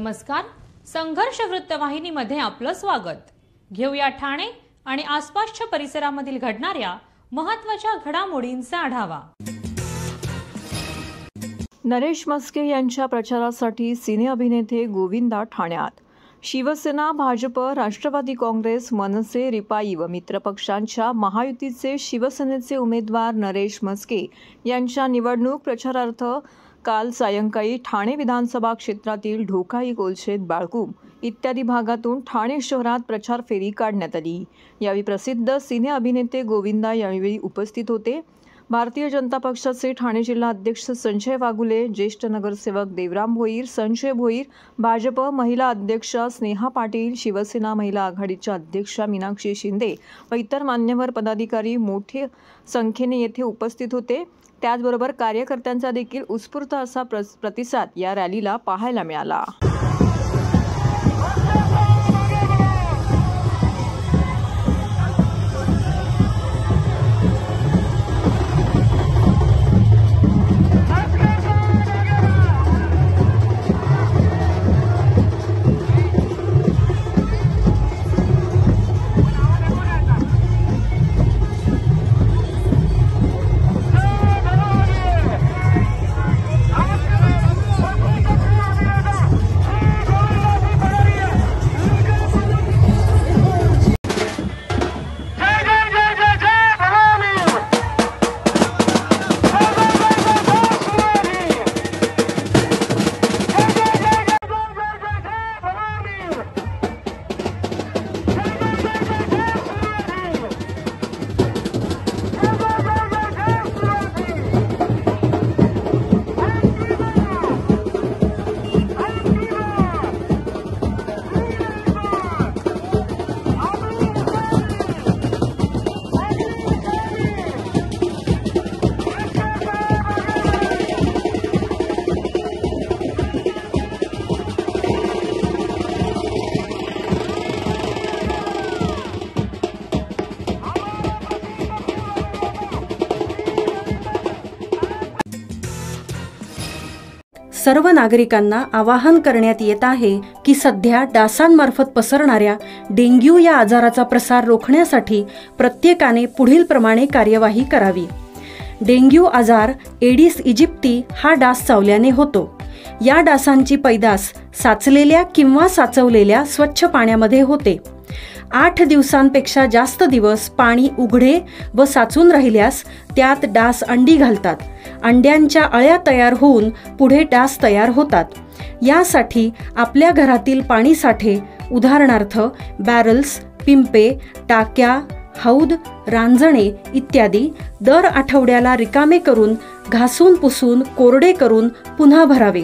नमस्कार. संघर्ष वृत्तवाहिनीमध्ये आपलं स्वागत. घेऊया ठाणे आणि आसपासच्या परिसरामधील घडणाऱ्या महत्त्वाच्या घडामोडींचा आढावा. नरेश म्हस्के यांच्या प्रचारासाठी सिने अभिनेते गोविंदा ठाण्यात. शिवसेना, भाजप, राष्ट्रवादी काँग्रेस, मनसे, रिपाई व मित्रपक्षांच्या महायुतीचे शिवसेनेचे उमेदवार नरेश म्हस्के यांच्या निवडणूक प्रचारार्थ काल सायंकाळी ठाणे विधानसभा क्षेत्रातील ढोकाई, कोलशेत, बाळकूम इत्यादी भागातून ठाणे शहरात प्रचार फेरी काढण्यात आली. यावेळी प्रसिद्ध सिने अभिनेते गोविंदा यावेळी उपस्थित होते. भारतीय जनता पक्षाचे ठाणे जिल्हा अध्यक्ष संजय वाघुले, ज्येष्ठ नगरसेवक देवराम भोईर, संजय भोईर, भाजप महिला अध्यक्षा स्नेहा पाटील, शिवसेना महिला आघाडीच्या अध्यक्षा मीनाक्षी शिंदे व इतर मान्यवर पदाधिकारी मोठ्या संख्येने येथे उपस्थित होते. त्याचबरोबर कार्यकर्त्यांचा देखील उत्स्फूर्त असा प्रतिसाद या रॅलीला पाहायला मिळाला. सर्व नागरिकांना आवाहन करण्यात येत आहे की सध्या डासांमार्फत पसरणाऱ्या डेंग्यू या आजाराचा प्रसार रोखण्यासाठी प्रत्येकाने पुढील प्रमाणे कार्यवाही करावी. डेंग्यू आजार एडिस इजिप्ती हा डास चावल्याने होतो. या डासांची पैदास साचलेल्या किंवा साचवलेल्या स्वच्छ पाण्यामध्ये होते. 8 दिवसांपेक्षा जास्त दिवस पाणी उघडे व साचून राहिल्यास त्यात डास अंडी घालतात. अंड्यांच्या अळ्या तयार होऊन पुढे डास तयार होतात. यासाठी आपल्या घरातील पाणीसाठे उदाहरणार्थ बॅरल्स, पिंपे, टाक्या, हौद, रांजणे इत्यादी दर आठवड्याला रिकामे करून घासून पुसून कोरडे करून पुन्हा भरावे.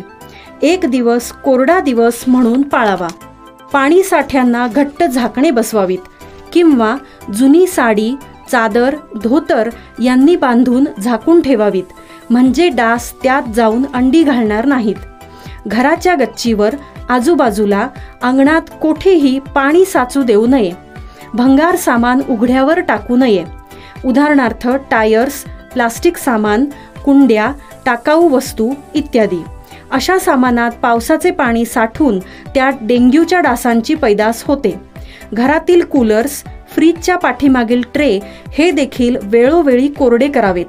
1 दिवस कोरडा दिवस म्हणून पाळावा. पाणी साठ्यांना घट्ट झाकणे बसवावीत किंवा जुनी साडी, चादर, धोतर यांनी बांधून झाकून ठेवावीत, म्हणजे डास त्यात जाऊन अंडी घालणार नाहीत. घराच्या गच्चीवर, आजूबाजूला, अंगणात कोठेही पाणी साचू देऊ नये. भंगार सामान उघड्यावर टाकू नये. उदाहरणार्थ टायर्स, प्लास्टिक सामान, कुंड्या, टाकाऊ वस्तू इत्यादी. अशा सामानात पावसाचे पाणी साठून त्यात डेंग्यूच्या डासांची पैदास होते. घरातील कूलर्स, फ्रीजच्या पाठीमागील ट्रे हे देखील वेळोवेळी कोरडे करावेत.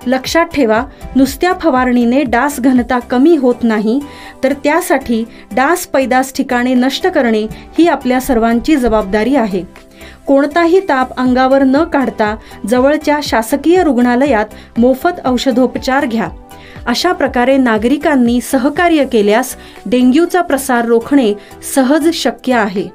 लक्षात ठेवा, नुसत्या फवारणीने डास घनता कमी होत नाही, तर त्यासाठी डास पैदास ठिकाणे नष्ट करणे ही आपल्या सर्वांची जबाबदारी आहे. कोणताही ताप अंगावर न काढता जवळच्या शासकीय रुग्णालयात मोफत औषधोपचार घ्या. अशा प्रकारे नागरिकांनी सहकार्य केल्यास डेंग्यूचा प्रसार रोखणे सहज शक्य आहे.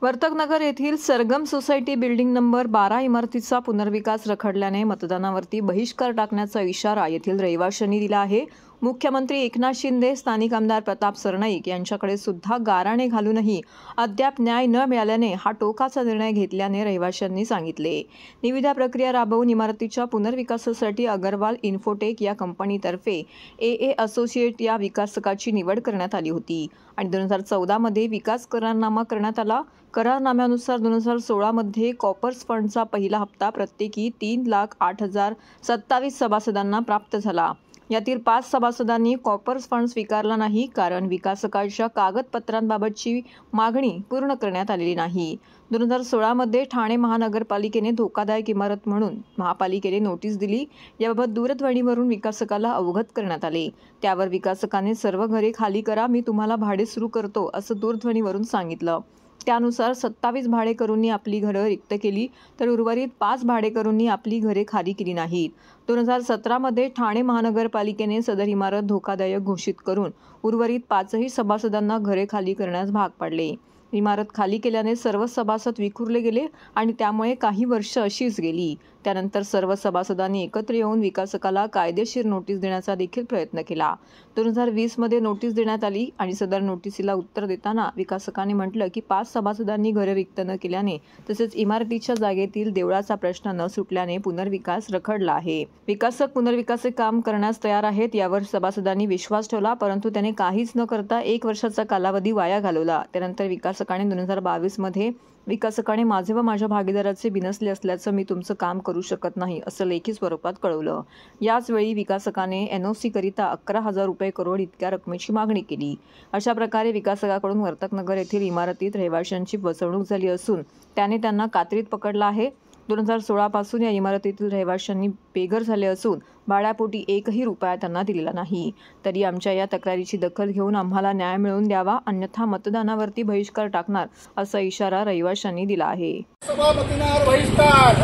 वर्तकनगर येथील सरगम सोसायटी बिल्डिंग नंबर 12 इमारतीचा पुनर्विकास रखडल्याने मतदानावरती बहिष्कार टाकण्याचा इशारा येथील रहिवाशांनी दिला आहे. मुख्यमंत्री एकनाथ शिंदे, स्थानिक आमदार प्रताप सरनाईक यांच्याकडे सुद्धा गाराणे घालूनही अद्याप न्याय न मिळाल्याने हा टोकाचा निर्णय घेतल्याने रहिवाशांनी सांगितले. निविदा प्रक्रिया राबवून इमारतीच्या पुनर्विकासासाठी अगरवाल इन्फोटेक या कंपनीतर्फे AA असोसिएट या विकासकाची निवड करण्यात आली होती आणि 2014 मध्ये विकास करारनामा करण्यात आला. करारनाम्यानुसार 2016 मध्ये कॉपर्स फंडचा पहिला हप्ता प्रत्येकी 3,08,027 सभासदांना प्राप्त झाला. यातील 5 सभासदांनी कॉपर्स फंड स्वीकारला नाही, कारण विकासकाच्या कागदपत्रांबाबतची मागणी पूर्ण करण्यात आलेली नाही. 2016 मध्ये ठाणे महानगरपालिकेने धोकादायक इमारत म्हणून महापालिकेने नोटीस दिली. याबाबत दूरध्वनीवरून विकासकाला अवगत करण्यात आले. त्यावर विकासकाने सर्व घरे खाली करा, मी तुम्हाला भाडे सुरू करतो असं दूरध्वनीवरून सांगितलं. त्यानुसार 27 भाडेकरूंनी आपली घरं रिक्त केली, तर उर्वरित 5 भाडेकरूंनी आपली घरे खाली केली नाहीत. 2017 मध्ये ठाणे महानगरपालिकेने सदर इमारत धोकादायक घोषित करून उर्वरित 5ही सभासदांना घरे खाली करण्यास भाग पाडले. इमारत खाली केल्याने सर्व सभासद विखुरले गेले आणि त्यामुळे काही वर्ष अशीच गेली. त्यानंतर सर्व सभासदांनी एकत्र येऊन विकासकाला कायदेशीर नोटीस देण्याचा देखील प्रयत्न केला. 2020 मध्ये नोटीस देण्यात आली आणि सदर नोटीसीला उत्तर देताना विकासकाने म्हटलं की 5 सभासदांनी घरे रिक्त न केल्याने तसेच इमारतीच्या जागेतील देवळाचा प्रश्न न सुटल्याने पुनर्विकास रखडला आहे. विकासक पुनर्विकासाचे काम करण्यास तयार आहेत यावर सभासदांनी विश्वास ठेवला, परंतु त्याने काहीच न करता 1 वर्षाचा कालावधी वाया घालवला. त्यानंतर विकासकाने 2022 मध्ये विकासकाने माझे व माझ्या भागीदाराचे बिनसले असल्याचं मी तुमचं काम करू शकत नाही असं लेखी स्वरूपात कळवलं. याचवेळी विकासकाने NOC करिता 11,000 रुपये करोड इतक्या रकमेची मागणी केली. अशा प्रकारे विकासकाकडून वर्तकनगर येथील इमारतीत रहिवाशांची फसवणूक झाली असून त्याने त्यांना कात्रीत पकडला आहे. 2016 पासून या इमारतीतील रहिवाशांनी बेघर झाले असून भाड्यापोटी 1ही रुपया त्यांना दिलेला नाही. तरी आमच्या या तक्रारीची दखल घेऊन आम्हाला न्याय मिळवून द्यावा, अन्यथा मतदानावरती बहिष्कार टाकणार असा इशारा रहिवाशांनी दिला आहे. सभापतींवर बहिष्कार,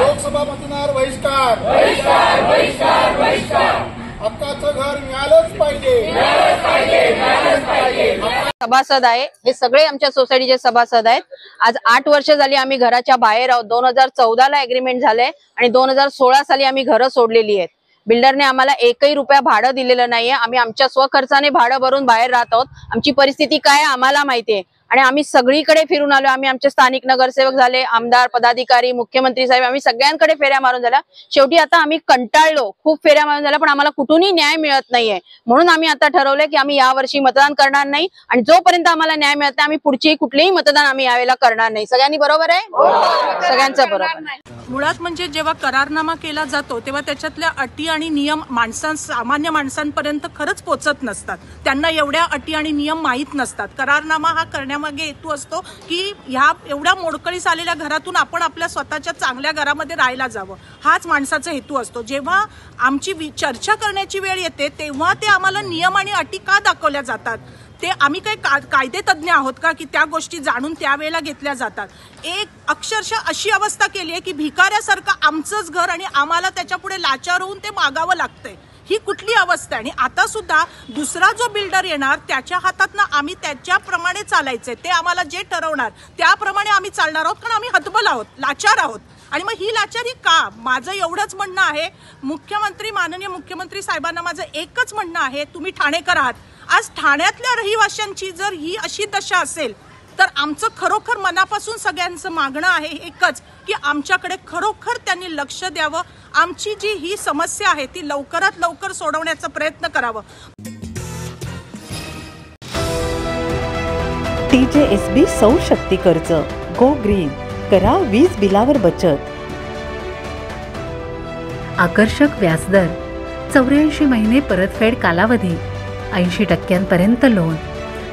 लोकसभापतींवर बहिष्कार, हक्काचं घर मिळालंच पाहिजे. सभासद आहे, हे सगळे आमच्या सोसायटीचे सभासद आहेत. आज 8 वर्ष झाली आम्ही घराच्या बाहेर आहोत. 2014 ला एग्रीमेंट झालंय आणि 2016 साली आम्ही घरं सोडलेली आहेत. बिल्डरने आम्हाला 1ही रुपया भाडं दिलेलं नाहीये. आम्ही आमच्या स्वखर्चाने भाडं भरून बाहेर राहत आहोत. आमची परिस्थिती काय आम्हाला माहितीये आणि आम्ही सगळीकडे फिरून आलो. आम्ही आमचे स्थानिक नगरसेवक झाले, आमदार, पदाधिकारी, मुख्यमंत्री साहेब, आम्ही सगळ्यांकडे फेऱ्या मारून झाल्या. शेवटी आता आम्ही कंटाळलो, खूप फेऱ्या मारून झाल्या, पण आम्हाला कुठूनही न्याय मिळत नाहीये. म्हणून आम्ही आता ठरवलंय की आम्ही यावर्षी मतदान करणार नाही आणि जोपर्यंत आम्हाला न्याय मिळत नाही आम्ही पुढची कुठलेही मतदान आम्ही यावेळेला करणार नाही. सगळ्यांनी बरोबर आहे? सगळ्यांचं बरोबर. मुळात म्हणजे जेव्हा करारनामा केला जातो तेव्हा त्याच्यातल्या अटी आणि नियम सामान्य माणसांपर्यंत खरंच पोचत नसतात. त्यांना एवढ्या अटी आणि नियम माहीत नसतात. करारनामा हा करण्यामागे हेतू असतो की ह्या एवढ्या मोडकळीस आलेल्या घरातून आपण आपल्या स्वतःच्या चांगल्या घरामध्ये राहायला जावं, हाच माणसाचा हेतू असतो. जेव्हा आमची चर्चा करण्याची वेळ येते तेव्हा ते आम्हाला नियम आणि अटी का दाखवल्या जातात? ते आम्ही काही कायदे तज्ज्ञ आहोत का की त्या गोष्टी जाणून त्यावेळेला घेतल्या जातात? एक अक्षरशः अशी अवस्था केली आहे की भिकाऱ्यासारखं आमचंच घर आणि आम्हाला त्याच्यापुढे लाचार होऊन ते मागावं लागतंय. ही कुठली अवस्था आहे? आणि आता सुद्धा दुसरा जो बिल्डर येणार त्याच्या हातातनं आम्ही त्याच्याप्रमाणे चालायचंय. ते आम्हाला जे ठरवणार त्याप्रमाणे आम्ही चालणार आहोत, कारण आम्ही हतबल आहोत, लाचार आहोत. आणि मग ही लाचारी का? माझं एवढंच म्हणणं आहे, माननीय मुख्यमंत्री साहेबांना माझं एकच म्हणणं आहे, तुम्ही ठाणेकर आहात. आज ठाण्यातल्या रहिवाशांची जर ही अशी दशा असेल तर आमचं खरोखर मनापासून सगळ्यांचं मागणं आहे एकच की आमच्याकडे खरोखर त्यांनी लक्ष द्यावं. आमची जी ही समस्या आहे ती लवकरात लवकर सोडवण्याचा प्रयत्न करावं. TJSB सौर शक्ती कर्ज, गो ग्रीन, करा वीज बिलावर बचत. आकर्षक व्याजदर, 84 महिने परतफेड कालावधी, 80% लोन,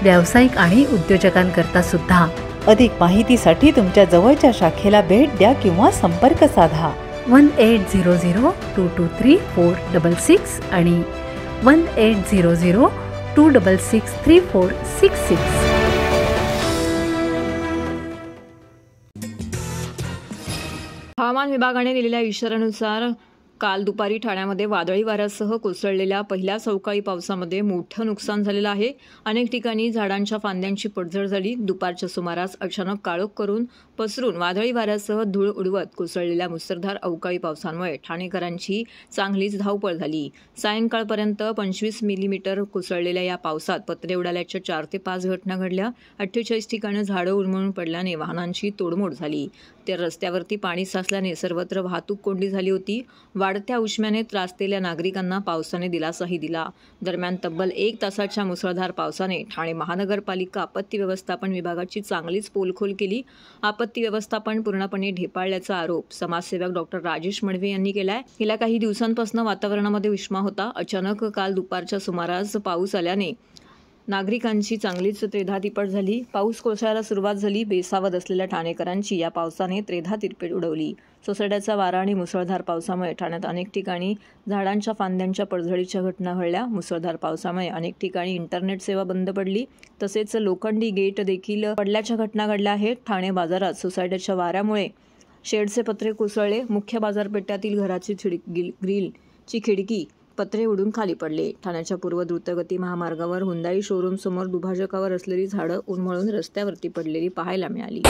व्यावसायिक आणि उद्योजकांकरता सुद्धा. अधिक माहितीसाठी तुमच्या जवळच्या शाखेला भेट द्या किंवा संपर्क साधा. 1800-223-466 आणि 1800-266-3466. हवामान विभागाने दिलेल्या इशाऱ्यानुसार काल दुपारी ठाण्यामध्ये वादळी वाऱ्यासह कोसळलेल्या पहिल्या अवकाळी पावसामध्ये मोठं नुकसान झालेलं आहे. अनेक ठिकाणी झाडांच्या फांद्यांची पडझड झाली. दुपारच्या सुमारास अचानक काळोख करून पसरून वादळी वाऱ्यासह धूळ उडवत कोसळलेल्या मुसळधार अवकाळी पावसामुळे ठाणेकरांची चांगलीच धावपळ झाली. सायंकाळपर्यंत 25 मिलीमीटर कोसळलेल्या या पावसात पत्रे उडाल्याच्या 4 ते 5 घटना घडल्या. 48 ठिकाणी झाडं उन्मळून पडल्याने वाहनांची तोडमोड झाली. तर रस्त्यावरती पाणी साचल्याने सर्वत्र वाहतूक कोंडी झाली होती. वाढत्या उष्म्याने त्रासलेल्या नागरिकांना पावसाने दिलासाही दिला. दरम्यान तब्बल 1 तासाच्या मुसळधार पावसाने ठाणे महानगरपालिका आपत्ती व्यवस्थापन विभागाची चांगलीच पोलखोल केली. आपत्ती व्यवस्थापन पूर्णपणे ढेपाळल्याचा आरोप समाजसेवक डॉक्टर राजेश मडवे यांनी केलाय. गेल्या काही दिवसांपासून वातावरणामध्ये उष्मा होता. अचानक काल दुपारच्या सुमारास पाऊस आल्याने नागरिकांची चांगलीच त्रेधा तिप्पट झाली. पाऊस कोसळायला सुरुवात झाली. बेसावध असलेल्या ठाणेकरांची या पावसाने त्रेधा तिप्पट उडवली. सोसाट्याचा वारा आणि मुसळधार पावसामुळे ठाण्यात अनेक ठिकाणी झाडांच्या फांद्यांच्या पडझडीच्या घटना घडल्या. मुसळधार पावसामुळे अनेक ठिकाणी इंटरनेट सेवा बंद पडली. तसेच लोखंडी गेट देखील पडल्याच्या घटना घडल्या आहेत. ठाणे बाजारात सोसायटीच्या वाऱ्यामुळे शेडचे पत्रे कोसळले. मुख्य बाजारपेठातील घराची ग्रिलची खिडकी पत्रे उडून खाली पडले. ठाण्याच्या पूर्व द्रुतगती महामार्गावर हुंदाई शोरूम समोर दुभाजकावर असलेली झाडं उन्मळून रस्त्यावरती पडलेली पाहायला मिळाली.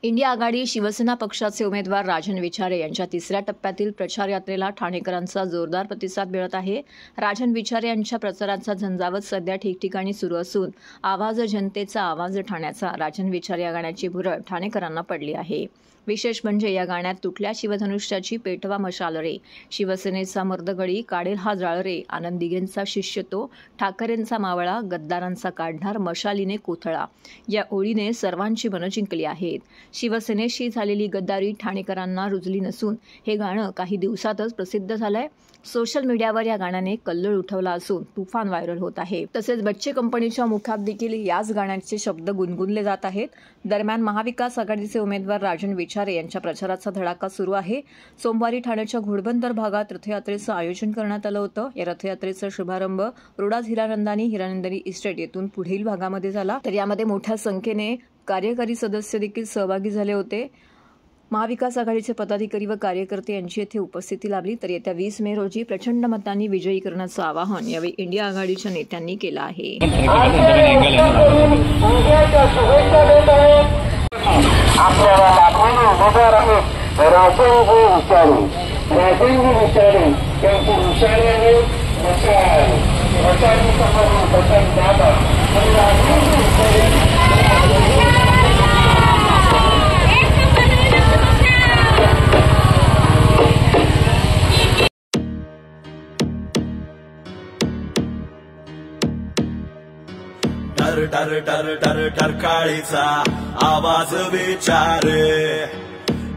इंडिया आघाडी शिवसेना पक्षाचे उमेदवार राजन विचारे यांच्या 3ऱ्या टप्प्यातील प्रचार यात्रेला ठाणेकरांचा जोरदार प्रतिसाद मिळत आहे. राजन विचारे यांच्या प्रचाराचा झंझावत सध्या ठिकठिकाणी सुरू असून आवाज जनतेचा आवाज ठाण्याचा राजन विचारे या गाण्याची भुरळ ठाणेकरांना पडली आहे. विशेष म्हणजे या गाण्यात तुटल्या शिवधनुष्याची पेटवा मशाल रे, शिवसेनेचा मर्दगडी काढेल हा जाळ रे, आनंद दिघेंचा शिष्य तो, ठाकरेंचा मावळा, गद्दारांचा काढणार मशालीने कोथळा या ओळीने सर्वांची मनं जिंकली आहेत. शिवसेनेशी झालेली गद्दारी ठाणेकरांना रुजली नसून हे गाणं काही दिवसातच प्रसिद्ध झालंय. सोशल मीडियावर या गाण्याने कल्लोळ उठवला असून तुफान व्हायरल होत आहे. तसेच बच्चे कंपनीच्या मुखात देखील याच गाण्याचे शब्द गुणगुणले जात आहेत. दरम्यान महाविकास आघाडीचे उमेदवार राजन विचारे यांच्या प्रचाराचा धडाका सुरू आहे. सोमवारी ठाण्याच्या घोडबंदर भागात रथयात्रेचं आयोजन करण्यात आलं होतं. या रथयात्रेचा शुभारंभ रोडाज हिरानंदानी इस्टेट येथून पुढील भागामध्ये झाला. तर यामध्ये मोठ्या संख्येने कार्यकारी सदस्य देखील सहभागी झाले होते. महाविकास आघाडीचे पदाधिकारी व कार्यकर्ते यांची येथे उपस्थिती लाभली. तर येत्या 20 मे रोजी प्रचंड मतांनी विजयी करण्याचं आवाहन यावेळी इंडिया आघाडीच्या नेत्यांनी केलं आहे. टर टर टर टरकाळीचा आवाज विचारे,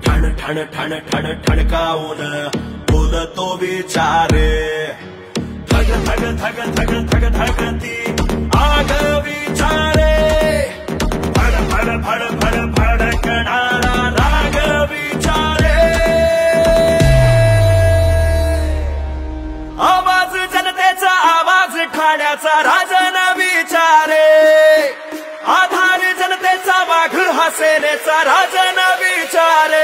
ठण ठण ठण ठण ठणकावून बोलतो विचारे, ठण धग धग धग धग धगती आग विचारे फड फड फड फड फडकणारा राग विचारे आवाज जनतेचा आवाज ठाण्याचा राजन विचारे आधार जनतेचा वाघ हा सेनेचा राजन विचारे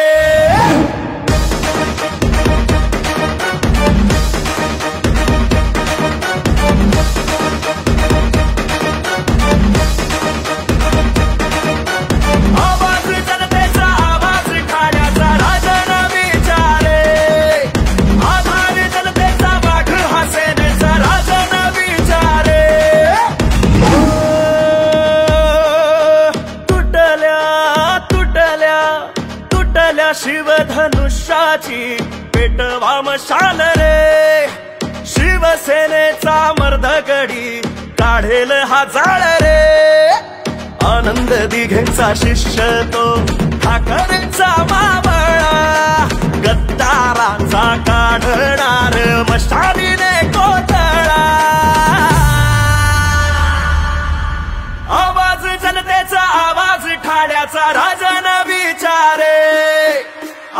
शिवधनुष्याची पेटवा मशाल रे शिवसेनेचा मर्दगडी काढेल हा जाळ रे आनंद दिघेचा शिष्य तो ठाकरेंचा मावळा गद्दारांचा काढणार मशालीने कोतळा आवाज जनतेचा आवाज ठाण्याचा राजन विचारे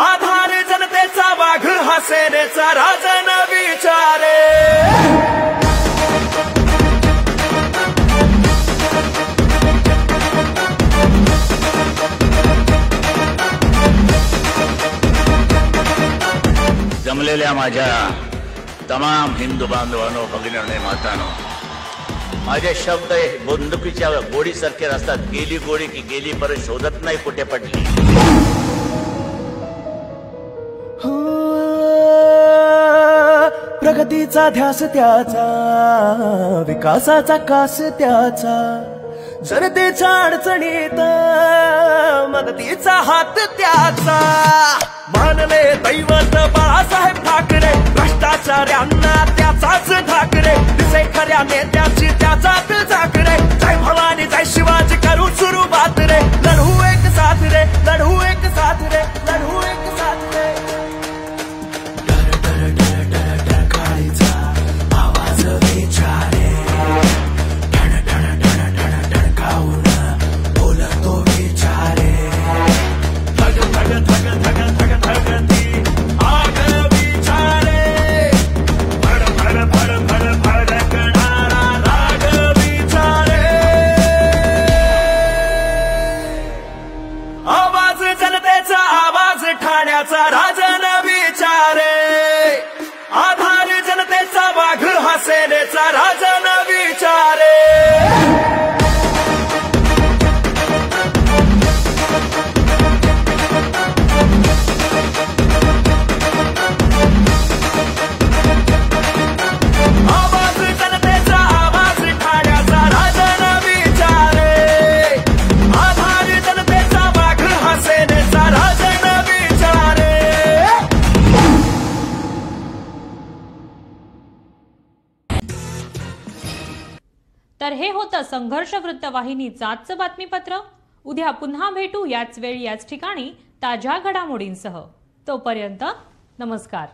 आधार जनतेचा वाघ हा सेनेचा राजन विचारे जमलेल्या माझ्या तमाम हिंदू बांधवांनो भगिनींनो मातांनो माझे शब्द बंदुकीच्या गोडीसारखे असतात गेली गोडी की गेली परत शोधत नाही कुठे पडली प्रगतीचा ध्यास त्याचा विकासाचा कास त्याचा जनतेच्या अडचणीत मदतीचा हात त्याचा मानले दैवत बाळासाहेब ठाकरे भ्रष्टाचार्यांना त्याचाच ठाकरे दिसे खऱ्या नेत्याची त्याचाच ठाकरे जय भवानी जय शिवाजी करू सुरुवात रे लढू एक साथ रे लढू एक साथ रे लढू एक साथ रे ठाण्याचा राजन विचारे आधार जनतेचा वाघ हा सेनेचा राजन विचारे आवाज जनतेचा आवाज ठाण्याचा राजन विचारे आधार जनतेचा वाघ हा सेनेचा राजन तर हे होतं संघर्ष वृत्तवाहिनीचं आजचं बातमीपत्र. उद्या पुन्हा भेटू याच वेळी याच ठिकाणी ताज्या घडामोडींसह. तोपर्यंत नमस्कार.